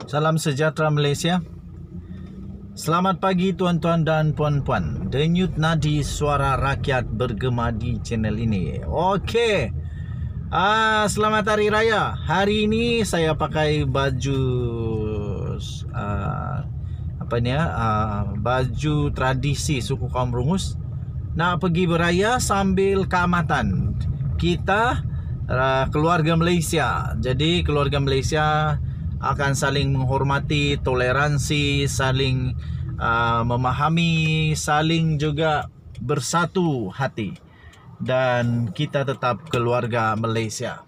Salam sejahtera Malaysia. Selamat pagi tuan-tuan dan puan-puan. Denyut nadi suara rakyat bergema di channel ini. Okey. Selamat Hari Raya. Hari ini saya pakai baju baju tradisi suku kaum Rungus. Nak pergi beraya sambil keamatan. Kita keluarga Malaysia. Jadi keluarga Malaysia akan saling menghormati, toleransi, saling memahami, saling juga bersatu hati. Dan kita tetap keluarga Malaysia.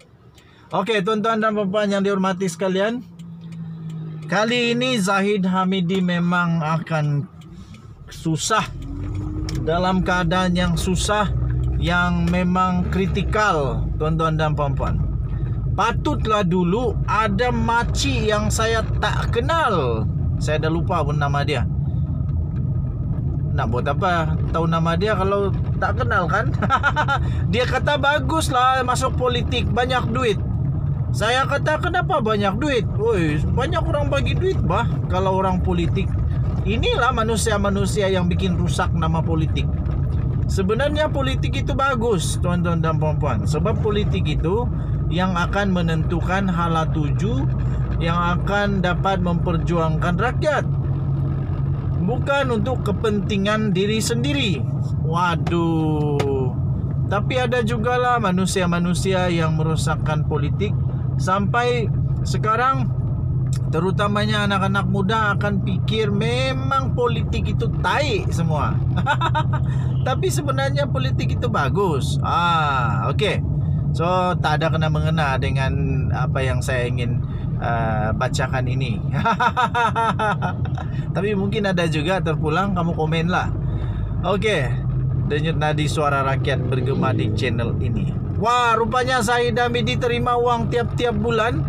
Okey, tuan-tuan dan puan-puan yang dihormati sekalian, kali ini Zahid Hamidi memang akan susah, dalam keadaan yang susah, yang memang kritikal, tuan-tuan dan puan-puan. Patutlah dulu ada makcik yang saya tak kenal. Saya dah lupa pun nama dia. Nak buat apa tahu nama dia kalau tak kenal kan? Dia kata baguslah masuk politik, banyak duit. Saya kata kenapa banyak duit? Woi, banyak orang bagi duit bah kalau orang politik. Inilah manusia-manusia yang bikin rusak nama politik. Sebenarnya politik itu bagus, tuan-tuan dan puan-puan. Sebab politik itu yang akan menentukan hala tuju, yang akan dapat memperjuangkan rakyat, bukan untuk kepentingan diri sendiri. Waduh. Tapi ada jugalah manusia-manusia yang merosakkan politik. Sampai sekarang terutamanya anak-anak muda akan pikir memang politik itu tai semua. Tapi sebenarnya politik itu bagus. Okey. So tak ada kena mengena dengan apa yang saya ingin bacakan ini. Tapi mungkin ada juga terpulang, kamu komenlah. Okey. Denyut nadi suara rakyat bergema di channel ini. Wah, rupanya Zahid Hamidi terima uang tiap-tiap bulan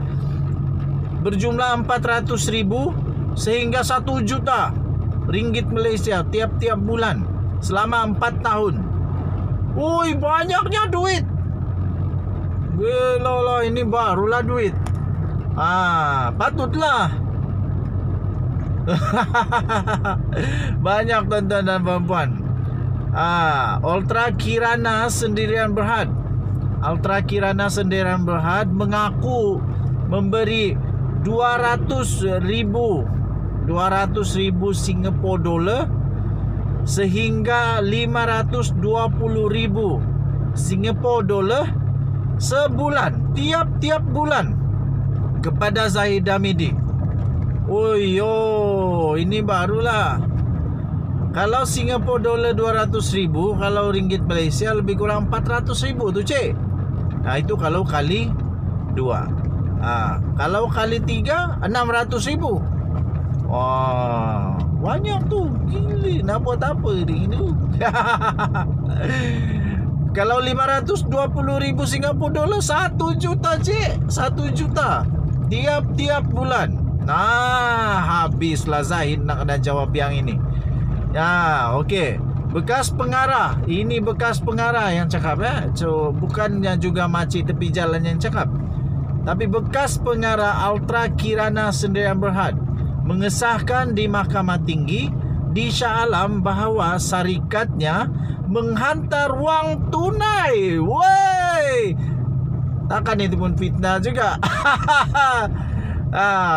berjumlah 400,000 sehingga 1 juta ringgit Malaysia tiap-tiap bulan selama 4 tahun. Woi, banyaknya duit. Gila, ini barulah duit. Patutlah. Banyak tuan-tuan dan puan-puan. Ultra Kirana Sendirian Berhad. Ultra Kirana Sendirian Berhad mengaku memberi 200,000 Singapore dollar sehingga 520,000 Singapore dollar sebulan, tiap-tiap bulan kepada Zahid Hamidi. Ini barulah. Kalau Singapore dollar 200,000, kalau ringgit Malaysia lebih kurang 400,000 tu cik. Itu kalau kali 2. Kalau kali 3, 600,000. Wah, banyak tu. Gila, nak buat apa ini? Kalau 520,000 Singapura dolar 1 juta cik. 1 juta tiap-tiap bulan. Habislah Zahid nak kena jawab yang ini. Okey. Bekas pengarah. Ini bekas pengarah yang cakap So, bukannya juga makcik tepi jalan yang cakap. Tapi bekas pengarah Ultra Kirana Sendirian Berhad mengesahkan di Mahkamah Tinggi di Shah Alam bahawa syarikatnya menghantar wang tunai. Woi, takkan itu pun fitnah juga.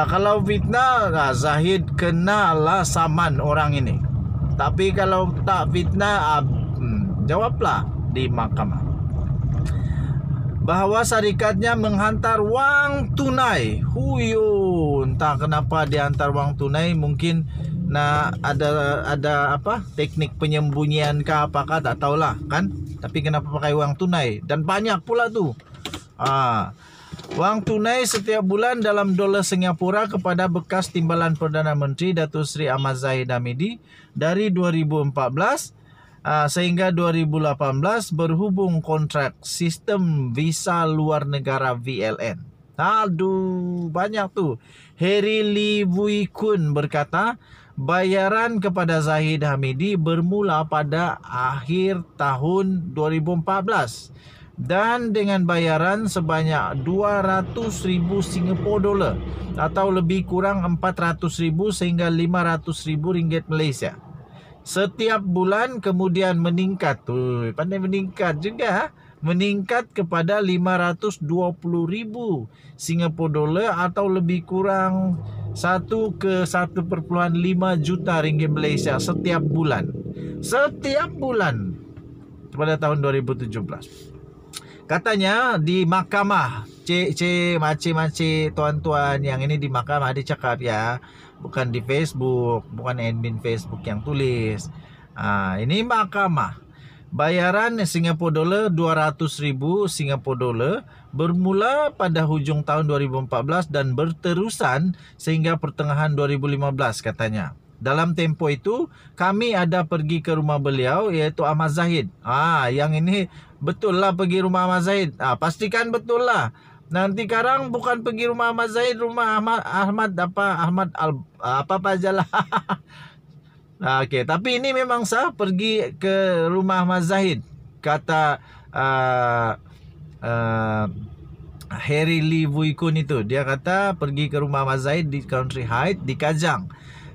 Kalau fitnah, Zahid kenalah saman orang ini. Tapi kalau tak fitnah, jawablah di mahkamah bahawa syarikatnya menghantar wang tunai. Entah kenapa dia hantar wang tunai. Mungkin nak ada apa teknik penyembunyian ke apakah, tak tahulah kan. Tapi kenapa pakai wang tunai dan banyak pula tu. Wang tunai setiap bulan dalam dolar Singapura kepada bekas Timbalan Perdana Menteri Datuk Seri Ahmad Zahid Hamidi dari 2014 sehingga 2018 berhubung kontrak sistem visa luar negara VLN. Aduh, banyak tu. Harry Lee Wui Kun berkata, bayaran kepada Zahid Hamidi bermula pada akhir tahun 2014 dan dengan bayaran sebanyak 200,000 Singapore dollar atau lebih kurang 400,000 sehingga 500,000 ringgit Malaysia setiap bulan. Kemudian meningkat, pandai meningkat juga, meningkat kepada 520,000 Singapore dollar atau lebih kurang 1 ke 1,5 juta ringgit Malaysia setiap bulan pada tahun 2017. Katanya di mahkamah, makcik, tuan-tuan, yang ini di mahkamah dia cakap ya, bukan di Facebook, bukan admin Facebook yang tulis. Ini mahkamah. Bayaran Singapore dollar 200,000 Singapore dollar bermula pada hujung tahun 2014 dan berterusan sehingga pertengahan 2015 katanya. Dalam tempoh itu kami ada pergi ke rumah beliau, iaitu Ahmad Zahid. Yang ini betul lah pergi rumah Ahmad Zahid. Pastikan betul lah. Nanti sekarang bukan pergi rumah Ahmad Zahid, rumah Ahmad apa aja lah. Okey, tapi ini memang sah pergi ke rumah Ahmad Zahid. Kata Harry Lee Wui Kun itu, dia kata pergi ke rumah Ahmad Zahid di Country Heights di Kajang.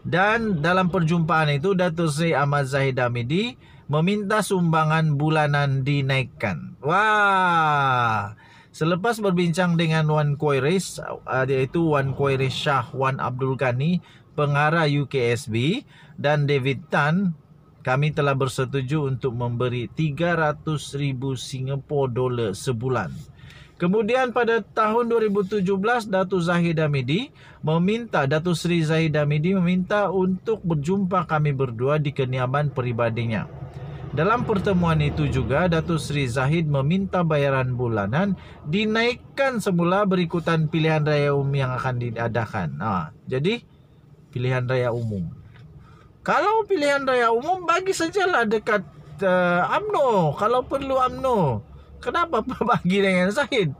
Dan dalam perjumpaan itu Datuk Seri Ahmad Zahid Hamidi meminta sumbangan bulanan dinaikkan. Selepas berbincang dengan Wan Qoiris, iaitu Wan Qoiris Shah Wan Abdul Ghani, pengarah UKSB, dan David Tan, kami telah bersetuju untuk memberi 300,000 Singapore dollar sebulan. Kemudian pada tahun 2017 Datuk Sri Zahid Hamidi meminta untuk berjumpa kami berdua di kediaman peribadinya. Dalam pertemuan itu juga Datuk Sri Zahid meminta bayaran bulanan dinaikkan semula berikutan pilihan raya umum yang akan diadakan. Jadi pilihan raya umum. Kalau pilihan raya umum bagi sajalah dekat UMNO kalau perlu UMNO. Kenapa bagi dengan Zahid?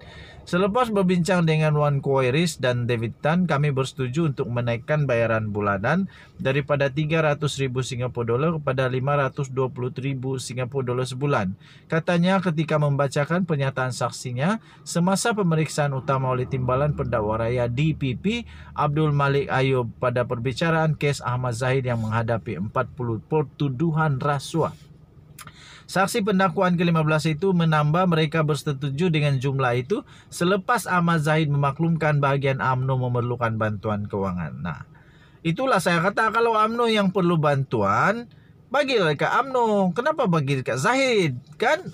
Selepas berbincang dengan Wan Qoiris dan David Tan, kami bersetuju untuk menaikkan bayaran bulanan daripada 300,000 Singapore dollar kepada 520,000 Singapore dollar sebulan. Katanya ketika membacakan pernyataan saksinya semasa pemeriksaan utama oleh Timbalan Pendakwa Raya DPP Abdul Malik Ayub pada perbicaraan kes Ahmad Zahid yang menghadapi 40 pertuduhan rasuah. Saksi pendakwaan ke-15 itu menambah mereka bersetuju dengan jumlah itu selepas Ahmad Zahid memaklumkan bahagian UMNO memerlukan bantuan kewangan. Itulah saya kata kalau UMNO yang perlu bantuan, bagilah ke UMNO. Kenapa bagi dekat Zahid? Kan?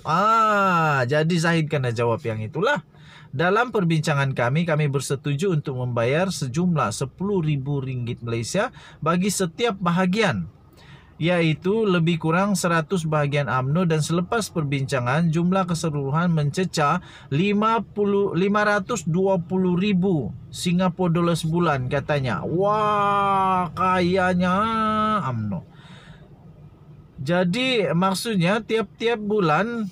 Jadi Zahid kena jawab yang itulah. Dalam perbincangan kami bersetuju untuk membayar sejumlah 10,000 ringgit Malaysia bagi setiap bahagian, iaitu lebih kurang 100 bahagian UMNO, dan selepas perbincangan jumlah keseluruhan mencecah 520,000 Singapore dollar sebulan katanya. Wah, kayanya UMNO. Jadi maksudnya tiap-tiap bulan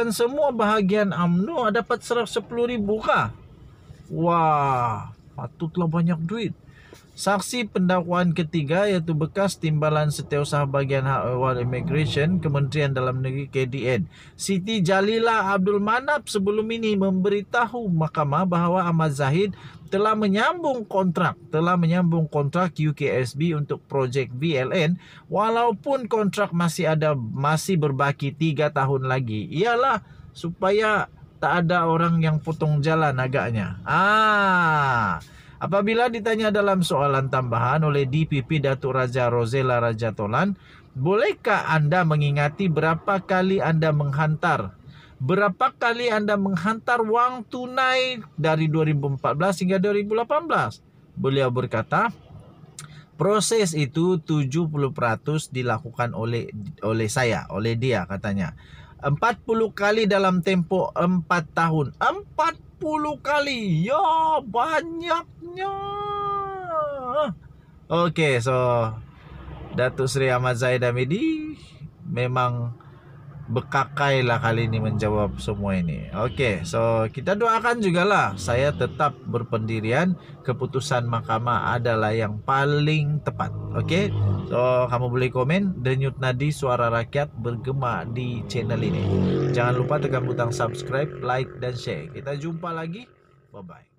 semua bahagian UMNO dapat 10,000 kah? Wah, patutlah banyak duit. Saksi pendakwaan ketiga iaitu bekas Timbalan Setiausaha Bahagian Hak Ehwal Immigration Kementerian Dalam Negeri KDN, Siti Jalila Abdul Manap, sebelum ini memberitahu mahkamah bahawa Ahmad Zahid telah menyambung kontrak UKSB untuk projek VLN walaupun kontrak masih berbaki 3 tahun lagi. Ialah supaya tak ada orang yang potong jalan agaknya. Apabila ditanya dalam soalan tambahan oleh DPP Datuk Raja Rosella Raja Tolan, bolehkah anda mengingati berapa kali anda menghantar wang tunai dari 2014 hingga 2018? Beliau berkata, proses itu 70% dilakukan oleh dia katanya. 40 kali dalam tempoh 4 tahun. 40 kali. Ya, banyaknya. Okey, so Datuk Seri Ahmad Zahid Hamidi memang Bekakai lah kali ini menjawab semua ini. Oke, so kita doakan juga lah. Saya tetap berpendirian keputusan mahkamah adalah yang paling tepat. Oke, so kamu boleh komen. Denyut nadi suara rakyat bergema di channel ini. Jangan lupa tekan butang subscribe, like, dan share. Kita jumpa lagi. Bye bye.